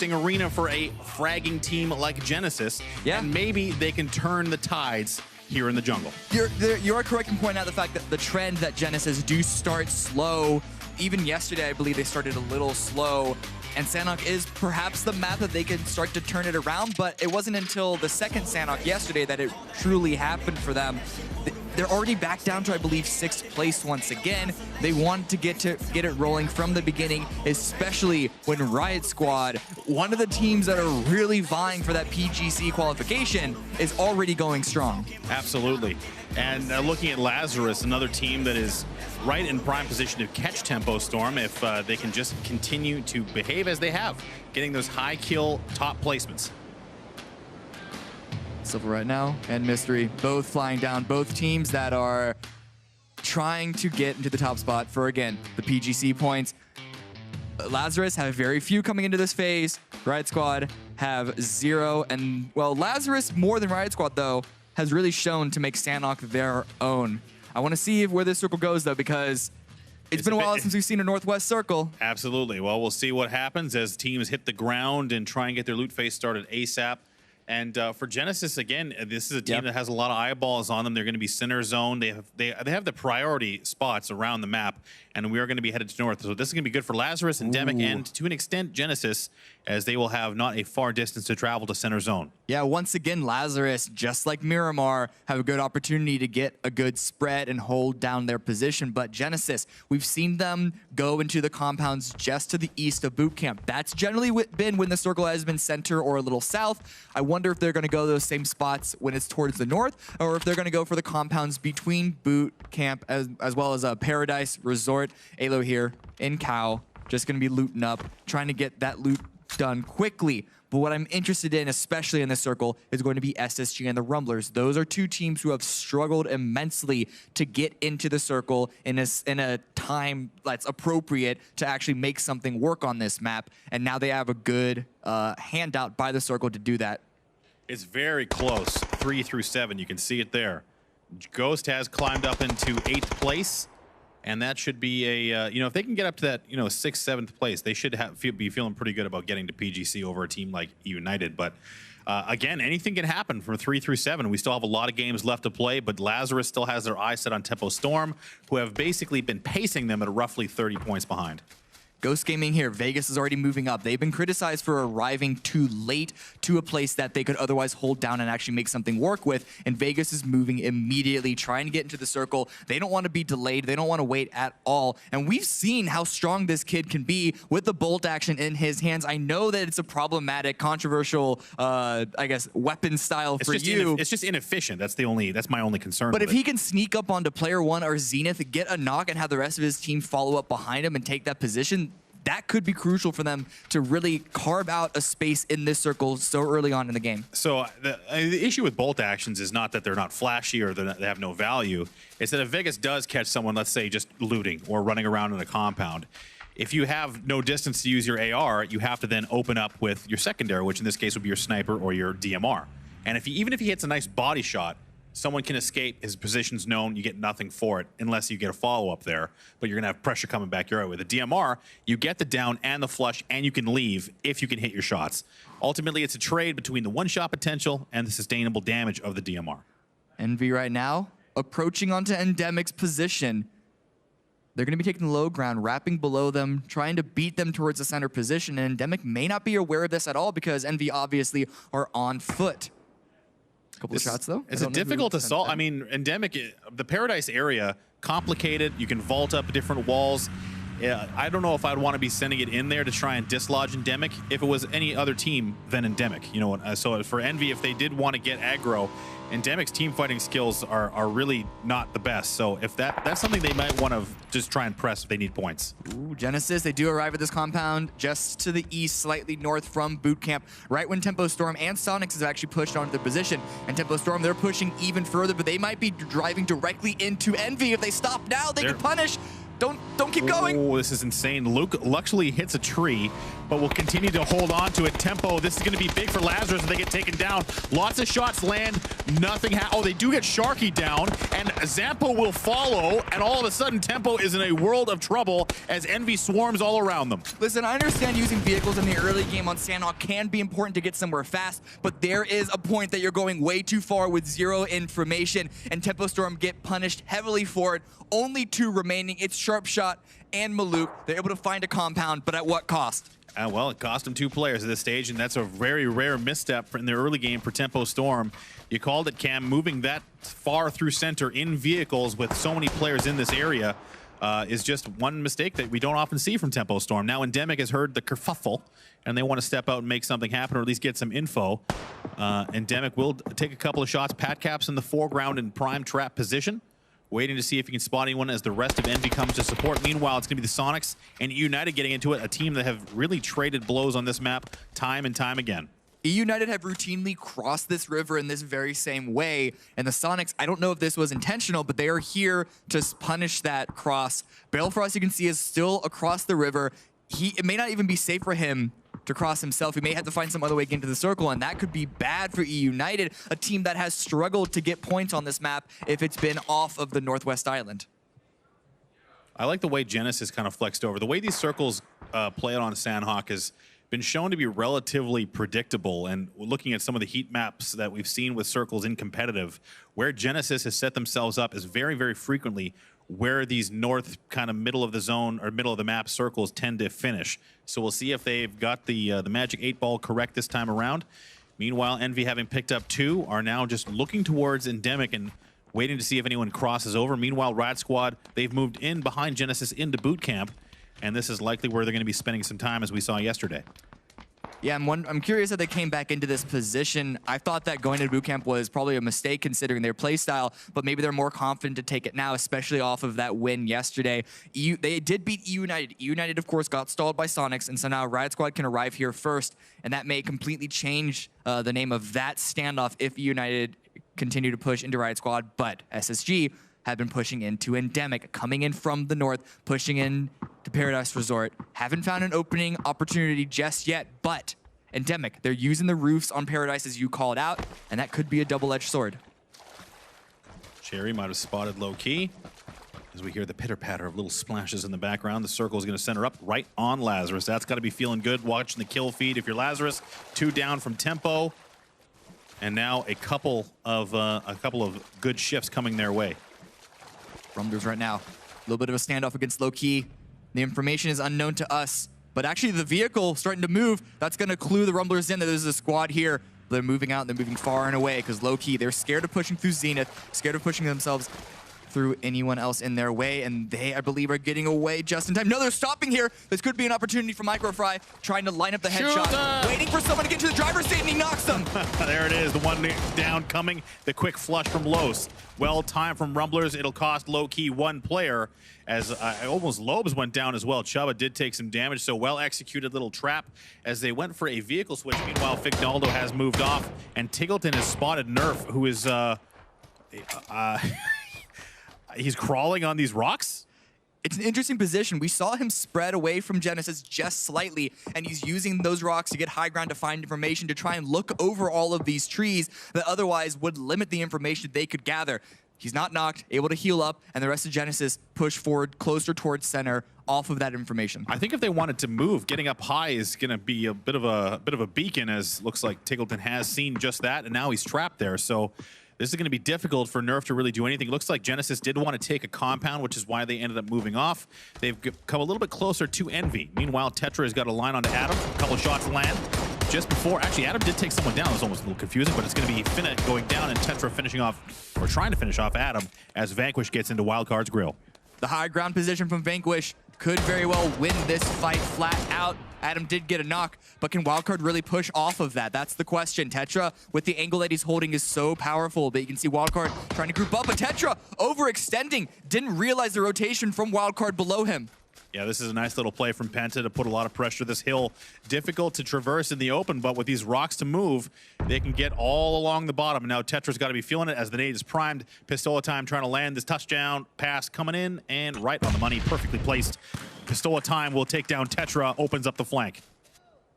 interesting arena for a fragging team like Genesis. Yeah. And maybe they can turn the tides here in the jungle. You are correct in pointing out the fact that the trend that Genesis do start slow. Even yesterday, I believe they started a little slow. And Sanhok is perhaps the map that they can start to turn it around, but it wasn't until the second Sanhok yesterday that it truly happened for them. They're already back down to, I believe, 6th place once again. They want to get it rolling from the beginning, especially when Riot Squad, one of the teams that are really vying for that PGC qualification, is already going strong. Absolutely. And looking at Lazarus, another team that is right in prime position to catch Tempo Storm if they can just continue to behave as they have, getting those high kill top placements. Silver right now and Mystery both flying down, both teams that are trying to get into the top spot for, again, the PGC points. Lazarus have very few coming into this phase. Riot Squad have 0, and, well, Lazarus more than Riot Squad, though, has really shown to make Sanhok their own. I want to see where this circle goes, though, because it's been a while since we've seen a Northwest circle. Absolutely. Well, we'll see what happens as teams hit the ground and try and get their loot phase started ASAP. And for Genesis, again, this is a team that has a lot of eyeballs on them. They're going to be center zone. They have the priority spots around the map, and we are going to be headed to north. So this is going to be good for Lazarus, Endemic, and to an extent Genesis, as they will have not a far distance to travel to center zone. Yeah, once again, Lazarus, just like Miramar, have a good opportunity to get a good spread and hold down their position. But Genesis, we've seen them go into the compounds just to the east of boot camp. That's generally been when the circle has been center or a little south. I wonder if they're going to go those same spots when it's towards the north, or if they're going to go for the compounds between boot camp as well as a Paradise Resort. Alo here in Cow, just going to be looting up, trying to get that loot done quickly. But what I'm interested in, especially in this circle, is going to be SSG and the Rumblers. Those are two teams who have struggled immensely to get into the circle in a time that's appropriate to actually make something work on this map. And now they have a good handout by the circle to do that. It's very close, 3 through 7. You can see it there. Ghost has climbed up into 8th place. And that should be a, if they can get up to that, 6th, 7th place, they should be feeling pretty good about getting to PGC over a team like United. But again, anything can happen from 3 through 7. We still have a lot of games left to play, but Lazarus still has their eyes set on Tempo Storm, who have basically been pacing them at roughly 30 points behind. Ghost Gaming here, Vegas is already moving up. They've been criticized for arriving too late to a place that they could otherwise hold down and actually make something work with, and Vegas is moving immediately, trying to get into the circle. They don't want to be delayed. They don't want to wait at all, and we've seen how strong this kid can be with the bolt action in his hands. I know that it's a problematic, controversial, I guess, weapon style for you. It's just inefficient. That's my only concern. But if he can sneak up onto player 1 or Zenith, get a knock, and have the rest of his team follow up behind him and take that position, that could be crucial for them to really carve out a space in this circle so early on in the game. So the issue with bolt actions is not that they're not flashy or that they have no value. It's that if Vegas does catch someone, let's say, just looting or running around in a compound, if you have no distance to use your AR, you have to then open up with your secondary, which in this case would be your sniper or your DMR. And even if he hits a nice body shot, someone can escape, his position's known, you get nothing for it unless you get a follow-up there, but you're going to have pressure coming back your way. With a DMR, you get the down and the flush, and you can leave if you can hit your shots. Ultimately, it's a trade between the one-shot potential and the sustainable damage of the DMR. Envy right now, approaching onto Endemic's position. They're going to be taking the low ground, wrapping below them, trying to beat them towards the center position, and Endemic may not be aware of this at all because Envy obviously are on foot. Couple of shots though. It's a difficult assault. I mean, Endemic, the Paradise area, complicated. You can vault up different walls. I don't know if I'd want to be sending it in there to try and dislodge Endemic if it was any other team than Endemic. So for Envy, if they did want to get aggro, Endemic's team fighting skills are really not the best. So if that's something they might want to just try and press if they need points. Ooh, Genesis, they do arrive at this compound just to the east, slightly north from boot camp, right when Tempo Storm and Sonics have actually pushed onto their position. And Tempo Storm, they're pushing even further, but they might be driving directly into Envy. If they stop now, they can punish. Don't keep going. Oh, this is insane. Luke luckily hits a tree, but will continue to hold on to it. Tempo, this is going to be big for Lazarus if they get taken down. Lots of shots land, nothing oh, they do get Sharky down, and Zampo will follow, and all of a sudden Tempo is in a world of trouble as Envy swarms all around them. Listen, I understand using vehicles in the early game on Sanhok can be important to get somewhere fast, but there is a point that you're going way too far with zero information, and Tempo Storm get punished heavily for it. Only 2 remaining. It's Sharpshot and Maluk. They're able to find a compound, but at what cost? Well, it cost him 2 players at this stage, and that's a very rare misstep in the early game for Tempo Storm. You called it, Cam. Moving that far through center in vehicles with so many players in this area is just one mistake that we don't often see from Tempo Storm. Now, Endemic has heard the kerfuffle, and they want to step out and make something happen, or at least get some info. Endemic will take a couple of shots. Pat Cap's in the foreground in prime trap position, waiting to see if he can spot anyone as the rest of Envy comes to support. Meanwhile, it's going to be the Sonics and United getting into it, a team that have really traded blows on this map time and time again. United have routinely crossed this river in this very same way, and the Sonics, I don't know if this was intentional, but they are here to punish that cross. Balefrost, you can see, is still across the river. It may not even be safe for him to cross himself. He may have to find some other way into the circle, and that could be bad for United, a team that has struggled to get points on this map if it's been off of the Northwest Island. I like the way Genesis kind of flexed over. The way these circles play out on Sanhok has been shown to be relatively predictable, and looking at some of the heat maps that we've seen with circles in competitive, where Genesis has set themselves up is very frequently where these north kind of middle of the zone or middle of the map circles tend to finish. So we'll see if they've got the magic 8-ball correct this time around. Meanwhile, Envy, having picked up 2, are now just looking towards Endemic and waiting to see if anyone crosses over. Meanwhile, Rad Squad, they've moved in behind Genesis into boot camp, and this is likely where they're going to be spending some time, as we saw yesterday. Yeah, I'm curious how they came back into this position. I thought that going to boot camp was probably a mistake considering their play style, but maybe they're more confident to take it now, especially off of that win yesterday. They did beat United. United, of course, got stalled by Sonics, and so now Riot Squad can arrive here first, and that may completely change the name of that standoff if United continue to push into Riot Squad, but SSG have been pushing into Endemic, coming in from the north, pushing in to Paradise Resort. Haven't found an opening opportunity just yet, but Endemic, they're using the roofs on Paradise as you called out, and that could be a double-edged sword. Cherry might have spotted low key. As we hear the pitter-patter of little splashes in the background, the circle is going to center up right on Lazarus. That's got to be feeling good watching the kill feed. If you're Lazarus, 2 down from Tempo, and now a couple of good shifts coming their way. Rumblers right now, a little bit of a standoff against low key. The information is unknown to us, but actually the vehicle starting to move. That's going to clue the Rumblers in that there's a squad here. They're moving out and they're moving far and away because low key, they're scared of pushing through Zenith, scared of pushing themselves through anyone else in their way, and they, I believe, are getting away just in time. No, they're stopping here. This could be an opportunity for Microfry, trying to line up the headshot, waiting for someone to get to the driver's seat, and he knocks them. There it is, the one down coming, the quick flush from Los. Well timed from Rumblers. It'll cost low-key 1 player, as almost Lobes went down as well. Chuba did take some damage, so well-executed little trap as they went for a vehicle switch. Meanwhile, Fignaldo has moved off, and Tiggleton has spotted Nerf, who is... he's crawling on these rocks? It's an interesting position. We saw him spread away from Genesis just slightly, and he's using those rocks to get high ground to find information to try and look over all of these trees that otherwise would limit the information they could gather. He's not knocked, able to heal up, and the rest of Genesis push forward closer towards center off of that information. I think if they wanted to move, getting up high is going to be a bit of a beacon, as looks like Tiggleton has seen just that, and now he's trapped there. So this is going to be difficult for Nerf to really do anything. It looks like Genesis did want to take a compound, which is why they ended up moving off. They've come a little bit closer to Envy. Meanwhile, Tetra has got a line onto Adam. A couple shots land just before. Actually, Adam did take someone down. It was almost a little confusing, but it's going to be Finna going down and Tetra finishing off, or trying to finish off Adam as Vanquish gets into Wildcard's grill. The high ground position from Vanquish could very well win this fight flat out. Adam did get a knock, but can Wildcard really push off of that? That's the question. Tetra, with the angle that he's holding, is so powerful, but you can see Wildcard trying to group up, but Tetra overextending, didn't realize the rotation from Wildcard below him. Yeah, this is a nice little play from Penta to put a lot of pressure. This hill, difficult to traverse in the open, but with these rocks to move, they can get all along the bottom. And now Tetra's got to be feeling it as the nade is primed. Pistola time trying to land this touchdown pass coming in and right on the money, perfectly placed. Pistola time will take down Tetra, opens up the flank.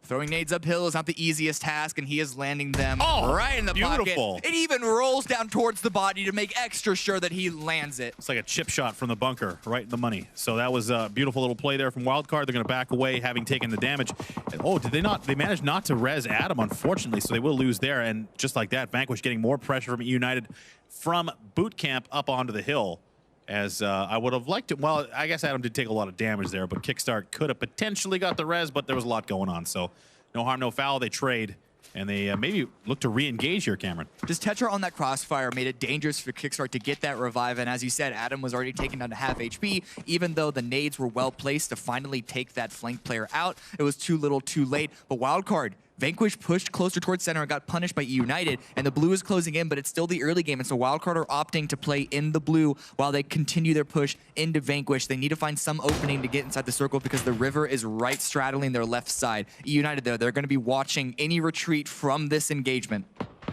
Throwing nades uphill is not the easiest task, and he is landing them Oh, right in the beautiful. pocket. It even rolls down towards the body to make extra sure that he lands it. It's like a chip shot from the bunker, right in the money. So that was a beautiful little play there from Wildcard. They're going to back away, having taken the damage. And, oh, did they not? They managed not to res Adam, unfortunately, so they will lose there. And just like that, Vanquish getting more pressure from United from boot camp up onto the hill. As I would have liked it. Well, I guess Adam did take a lot of damage there, but Kickstart could have potentially got the res, but there was a lot going on. So no harm, no foul. They trade, and they maybe look to re-engage here, Cameron. Just Tetra on that crossfire made it dangerous for Kickstart to get that revive, and as you said, Adam was already taken down to half HP. Even though the nades were well placed to finally take that flank player out, it was too little too late. But Wildcard, Vanquish pushed closer towards center and got punished by United, and the blue is closing in, but it's still the early game, and so Wildcard are opting to play in the blue while they continue their push into Vanquish. They need to find some opening to get inside the circle because the river is right straddling their left side. United, though, they're going to be watching any retreat from this engagement.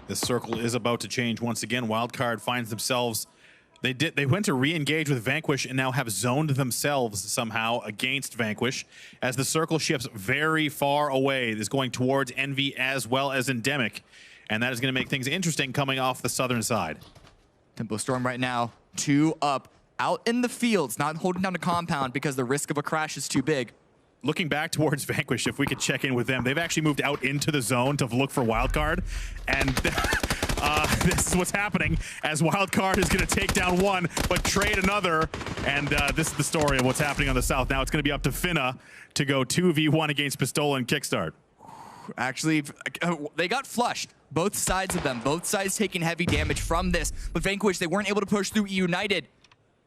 The circle is about to change once again. Wildcard finds themselves. They went to re-engage with Vanquish and now have zoned themselves somehow against Vanquish as the circle shifts very far away. Is going towards Envy as well as Endemic, and that is going to make things interesting coming off the southern side. Tempo Storm right now, 2 up, out in the fields, not holding down the compound because the risk of a crash is too big. Looking back towards Vanquish, if we could check in with them, they've actually moved out into the zone to look for Wildcard, and this is what's happening as Wildcard is going to take down one, but trade another, and this is the story of what's happening on the south. Now it's going to be up to Finna to go 2v1 against Pistola and Kickstart. Actually, they got flushed. Both sides of them, both sides taking heavy damage from this, but Vanquish, they weren't able to push through United,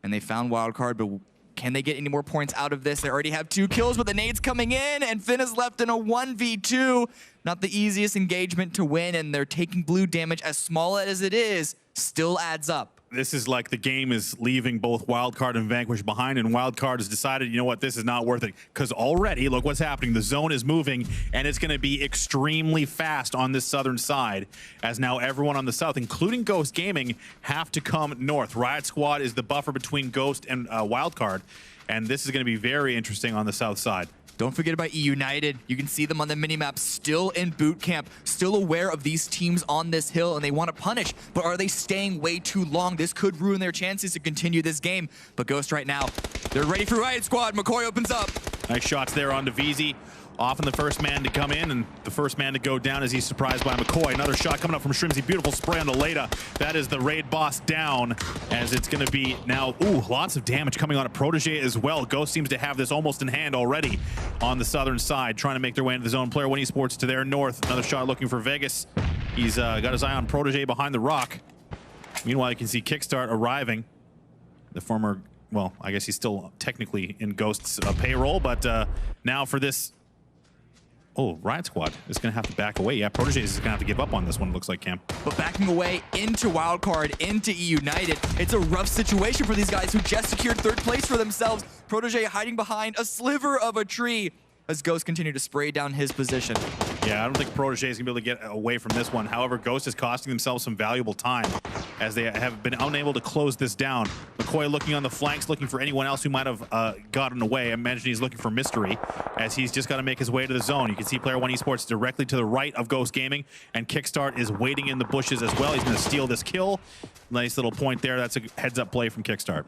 and they found Wildcard, but can they get any more points out of this? They already have 2 kills, but the nades coming in, and Finn is left in a 1v2. Not the easiest engagement to win, and they're taking blue damage, as small as it is, still adds up. This is like the game is leaving both Wildcard and Vanquish behind, and Wildcard has decided, you know what, this is not worth it. Because already, look what's happening. The zone is moving, and it's going to be extremely fast on this southern side, as now everyone on the south, including Ghost Gaming, have to come north. Riot Squad is the buffer between Ghost and Wildcard, and this is going to be very interesting on the south side. Don't forget about United. You can see them on the minimap, still in boot camp, still aware of these teams on this hill, and they want to punish. But are they staying way too long? This could ruin their chances to continue this game. But Ghost right now, they're ready for Riot Squad. McCoy opens up. Nice shots there on VZ. Often the first man to come in and the first man to go down as he's surprised by McCoy. Another shot coming up from Shrimsy. Beautiful spray on the Leda. That is the raid boss down, as it's going to be now, lots of damage coming on a Protege as well. Ghost seems to have this almost in hand already on the southern side, trying to make their way into the zone. Player One Esports to their north. Another shot looking for Vegas. He's got his eye on Protege behind the rock. Meanwhile, you can see Kickstart arriving. The former, well, I guess he's still technically in Ghost's payroll, but now for this. Oh, Riot Squad is going to have to back away. Yeah, Protege is going to have to give up on this one, it looks like, Cam. But backing away into Wildcard, into United, it's a rough situation for these guys who just secured 3rd place for themselves. Protege hiding behind a sliver of a tree as Ghost continue to spray down his position. Yeah, I don't think Protege is going to be able to get away from this one. However, Ghost is costing themselves some valuable time as they have been unable to close this down. McCoy looking on the flanks, looking for anyone else who might have gotten away. I imagine he's looking for Mystery as he's just got to make his way to the zone. You can see Player One Esports directly to the right of Ghost Gaming, and Kickstart is waiting in the bushes as well. He's going to steal this kill. Nice little point there. That's a heads-up play from Kickstart.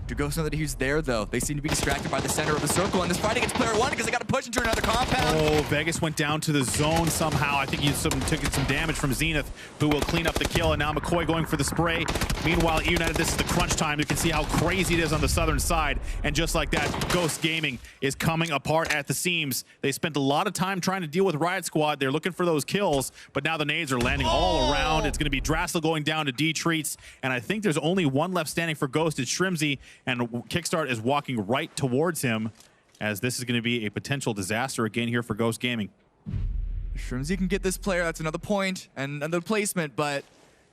Do Ghost know that he's there, though? They seem to be distracted by the center of the circle, and this fight against Player One because they got to push into another compound. Oh, Vegas went down to the zone somehow. I think he took some damage from Zenith, who will clean up the kill, and now McCoy going for the spray. Meanwhile, United, this is the crunch time. You can see how crazy it is on the southern side, and just like that, Ghost Gaming is coming apart at the seams. They spent a lot of time trying to deal with Riot Squad. They're looking for those kills, but now the nades are landing all around. It's going to be Drassel going down to D-Treats, and I think there's only one left standing for Ghost. It's Shrimsy, and Kickstart is walking right towards him, as this is going to be a potential disaster again here for Ghost Gaming. Shrimsy can get this player. That's another point and another placement, but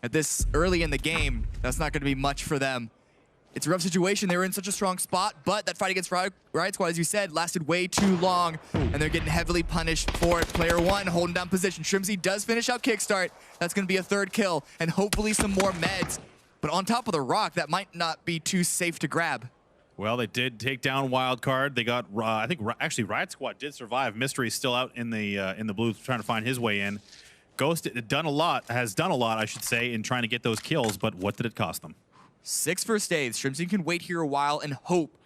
at this early in the game, that's not going to be much for them. It's a rough situation. They were in such a strong spot, but that fight against Riot Squad, as you said, lasted way too long, and they're getting heavily punished for it. Player 1 holding down position. Shrimzy does finish out Kickstart. That's going to be a 3rd kill, and hopefully some more meds. But on top of the rock, that might not be too safe to grab. Well, they did take down Wildcard. They got, I think, actually Riot Squad did survive. Mystery's still out in the blue trying to find his way in. Ghost has done a lot, I should say, in trying to get those kills, but what did it cost them? 6 first aids. Shrimzy can wait here a while and hope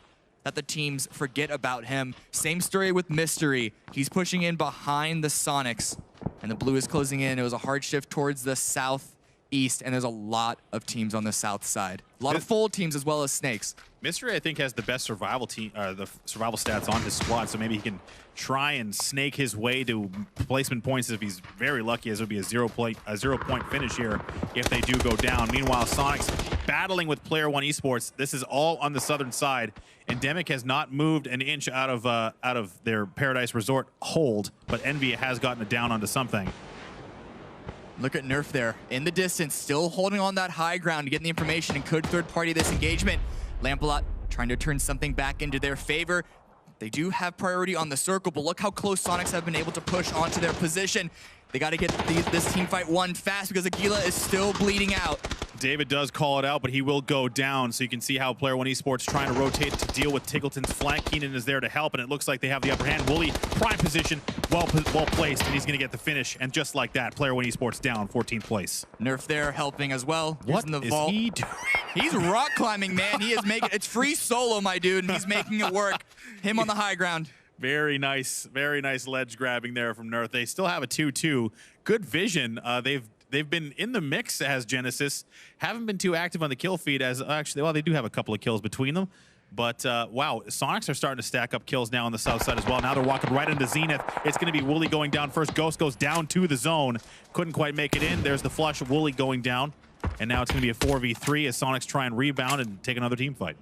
that the teams forget about him. Same story with Mystery. He's pushing in behind the Sonics, and the blue is closing in. It was a hard shift towards the southeast, and there's a lot of teams on the south side. A lot of full teams as well as snakes. Mystery, I think, has the best survival stats on his squad, so maybe he can try and snake his way to placement points if he's very lucky, as it would be a 0-point finish here if they do go down. Meanwhile, Sonic's battling with Player 1 Esports. This is all on the southern side. Endemic has not moved an inch out of their Paradise Resort hold, but Envy has gotten it down onto something. Look at Nerf there in the distance, still holding on that high ground to get the information and could third party this engagement. Lampalot trying to turn something back into their favor. They do have priority on the circle, but look how close Sonics have been able to push onto their position. They got to get this team fight won fast because Aguila is still bleeding out. David does call it out, but he will go down. So you can see how Player 1 Esports trying to rotate to deal with Tiggleton's flank. Keenan is there to help, and it looks like they have the upper hand. Wooly, prime position, well placed, and he's going to get the finish. And just like that, Player 1 Esports down, 14th place. Nerf there helping as well. What in the is vault. he doing? He's rock climbing, man. He is making it's free solo, my dude, and he's making it work. Him on the high ground. Very nice ledge grabbing there from Nerf. They still have a 2-2. Good vision. They've been in the mix as Genesis. Haven't been too active on the kill feed as actually, well, they do have a couple of kills between them. But wow, Sonics are starting to stack up kills now on the south side as well. Now they're walking right into Zenith. It's going to be Wooly going down first. Ghost goes down to the zone. Couldn't quite make it in. There's the flush of Wooly going down. And now it's going to be a 4v3 as Sonics try and rebound and take another team fight.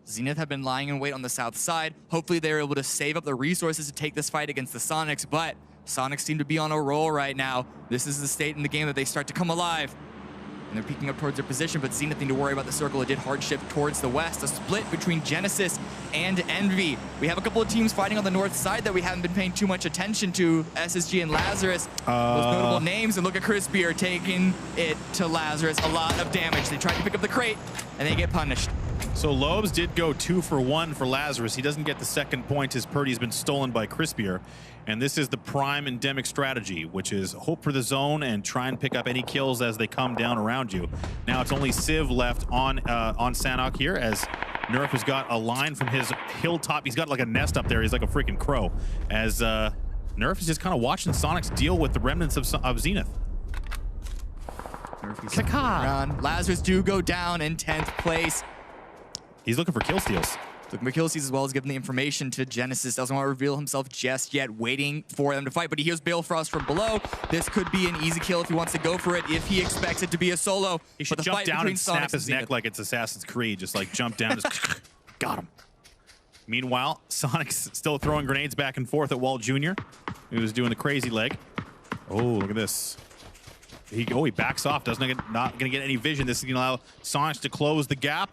Zenith have been lying in wait on the south side. Hopefully they're able to save up the resources to take this fight against the Sonics, but Sonics seem to be on a roll right now. This is the state in the game that they start to come alive. And they're peeking up towards their position, but Zenith need to worry about the circle. It did hard shift towards the west. A split between Genesis and Envy. We have a couple of teams fighting on the north side that we haven't been paying too much attention to. SSG and Lazarus, those notable names. And look at Crispier taking it to Lazarus. A lot of damage. They tried to pick up the crate, and they get punished. So Lobes did go 2 for 1 for Lazarus. He doesn't get the second point. His Purdy's been stolen by Crispier. And this is the prime endemic strategy, which is hope for the zone and try and pick up any kills as they come down around you. Now it's only Civ left on Sanhok here, as Nerf has got a line from his hilltop. He's got like a nest up there. He's like a freaking crow. As Nerf is just kind of watching Sonics deal with the remnants of Zenith. Lazarus do go down in 10th place. He's looking for kill steals. Looking for kill steals as well as giving the information to Genesis. Doesn't want to reveal himself just yet, waiting for them to fight. But he hears Balefrost from below. This could be an easy kill if he wants to go for it, if he expects it to be a solo. He should jump down and snap his neck like it's Assassin's Creed. Just like jump down, just got him. Meanwhile, Sonic's still throwing grenades back and forth at Walt Jr. He was doing the crazy leg. Oh, look at this. He backs off, not gonna get any vision. This is gonna allow Sonics to close the gap.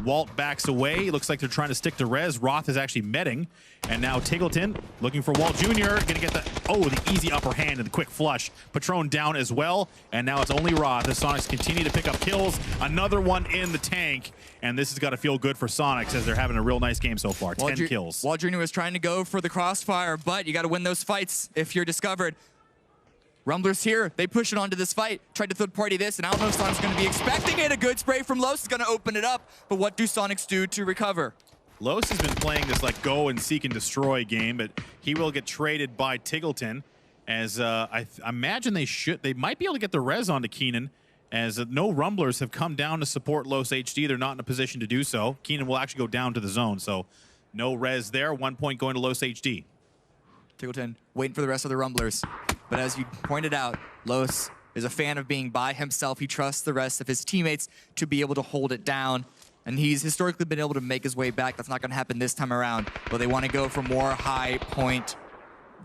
Walt backs away. Looks like they're trying to stick to res. Roth is actually medding. And now Tiggleton looking for Walt Jr. Gonna get the easy upper hand and the quick flush. Patron down as well. And now it's only Roth as Sonics continue to pick up kills. Another one in the tank. And this has got to feel good for Sonics as they're having a real nice game so far. 10 kills. Walt Jr. was trying to go for the crossfire, but you got to win those fights if you're discovered. Rumblers here, they push it onto this fight, tried to third party this, and I don't know if Sonic's going to be expecting it. A good spray from Los is going to open it up, but what do Sonics do to recover? Los has been playing this like go and seek and destroy game, but he will get traded by Tiggleton, as I imagine they might be able to get the res onto Keenan, as no Rumblers have come down to support Los HD. They're not in a position to do so. Keenan will actually go down to the zone, so no res there. 1 point going to Los HD. Tiggleton waiting for the rest of the Rumblers. But as you pointed out, Los is a fan of being by himself. He trusts the rest of his teammates to be able to hold it down. And he's historically been able to make his way back. That's not going to happen this time around. But they want to go for more high point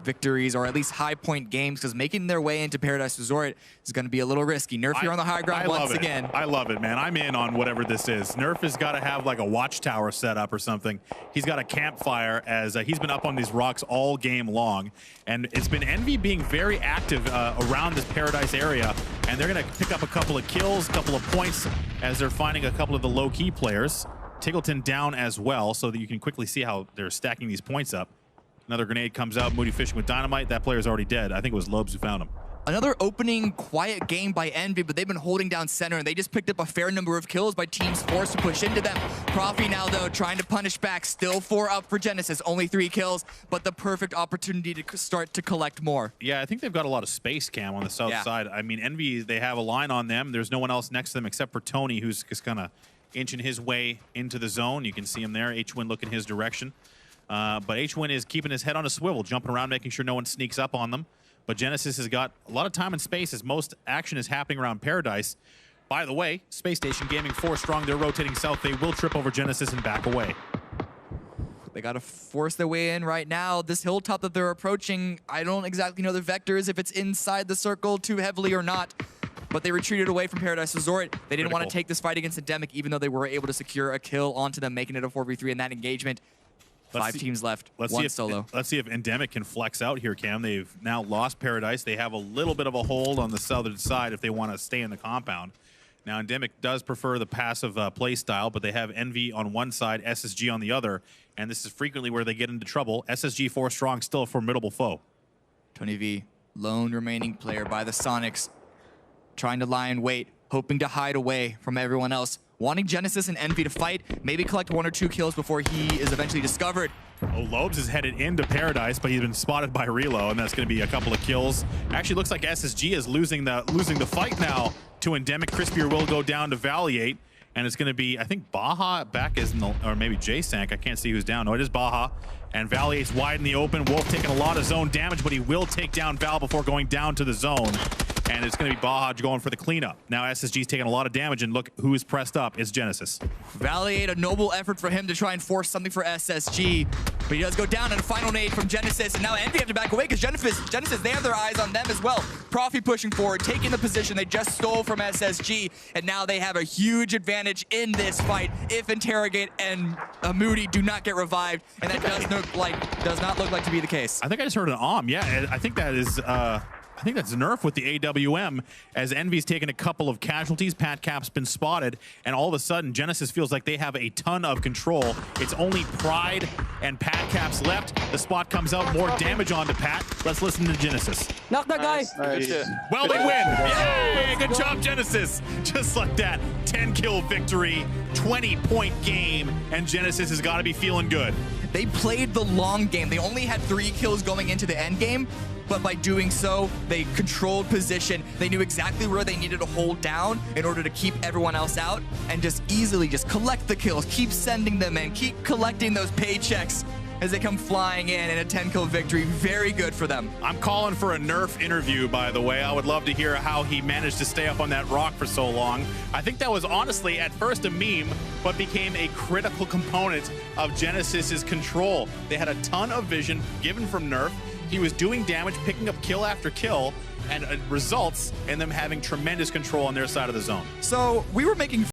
victories or at least high point games, because making their way into Paradise Resort is going to be a little risky. Nerf here on the high ground once again. I love it, man. I'm in on whatever this is. Nerf has got to have like a watchtower set up or something. He's got a campfire as he's been up on these rocks all game long. And it's been Envy being very active around this Paradise area. And they're going to pick up a couple of kills, a couple of points as they're finding a couple of the low-key players. Tiggleton down as well, so that you can quickly see how they're stacking these points up. Another grenade comes out, Moody fishing with dynamite. That player's already dead. I think it was Lobes who found him. Another opening quiet game by Envy, but they've been holding down center, and they just picked up a fair number of kills by teams forced to push into them. Profi now, though, trying to punish back. Still 4 up for Genesis. Only 3 kills, but the perfect opportunity to start to collect more. Yeah, I think they've got a lot of space, Cam, on the south side. I mean, Envy, they have a line on them. There's no one else next to them except for Tony, who's just kind of inching his way into the zone. You can see him there. H-Win looking his direction. But H-Win is keeping his head on a swivel, jumping around, making sure no one sneaks up on them. But Genesis has got a lot of time and space as most action is happening around Paradise. By the way, Space Station Gaming 4 strong. They're rotating south. They will trip over Genesis and back away. They got to force their way in right now. This hilltop that they're approaching, I don't exactly know the vectors, if it's inside the circle too heavily or not. But they retreated away from Paradise Resort. They didn't want to take this fight against Endemic, even though they were able to secure a kill onto them, making it a 4v3 in that engagement. 5 teams left, one solo. Let's see if Endemic can flex out here, Cam. They've now lost Paradise. They have a little bit of a hold on the southern side if they want to stay in the compound. Now, Endemic does prefer the passive play style, but they have Envy on one side, SSG on the other, and this is frequently where they get into trouble. SSG 4 strong, still a formidable foe. Tony V, lone remaining player by the Sonics, trying to lie in wait, hoping to hide away from everyone else. Wanting Genesis and Envy to fight, maybe collect 1 or 2 kills before he is eventually discovered. Oh, Lobes is headed into Paradise, but he's been spotted by Relo, and that's going to be a couple of kills. Actually, looks like SSG is losing the fight now to Endemic. Crispier will go down to Valiate, and it's going to be, I think, Baja back is in the, or maybe J-Sank. I can't see who's down. No, it is Baja. And Valiate's wide in the open. Wolf taking a lot of zone damage, but he will take down Val before going down to the zone. And it's going to be Baja going for the cleanup. Now SSG's taking a lot of damage, and look who is pressed up. It's Genesis. Valiate, a noble effort for him to try and force something for SSG. But he does go down, and a final nade from Genesis. And now Envy have to back away because Genesis, they have their eyes on them as well. Profi pushing forward, taking the position they just stole from SSG. And now they have a huge advantage in this fight if Interrogate and Moody do not get revived. And that does not look like to be the case. I think I just heard an Yeah, I think that is... I think that's Nerf with the AWM, as Envy's taken a couple of casualties. Pat Cap's been spotted, and all of a sudden, Genesis feels like they have a ton of control. It's only Pride and Pat Cap's left. The spot comes out, more damage onto Pat. Let's listen to Genesis. Knock that guy. Nice. Well, they win. Yay! Good job, Genesis. Just like that, 10-kill victory, 20-point game, and Genesis has got to be feeling good. They played the long game. They only had 3 kills going into the end game, but by doing so, they controlled position. They knew exactly where they needed to hold down in order to keep everyone else out and just easily just collect the kills, keep sending them in, keep collecting those paychecks as they come flying in a 10-kill victory. Very good for them. I'm calling for a Nerf interview, by the way. I would love to hear how he managed to stay up on that rock for so long. I think that was honestly at first a meme, but became a critical component of Genesis's control. They had a ton of vision given from Nerf. He was doing damage, picking up kill after kill, and it results in them having tremendous control on their side of the zone. So we were making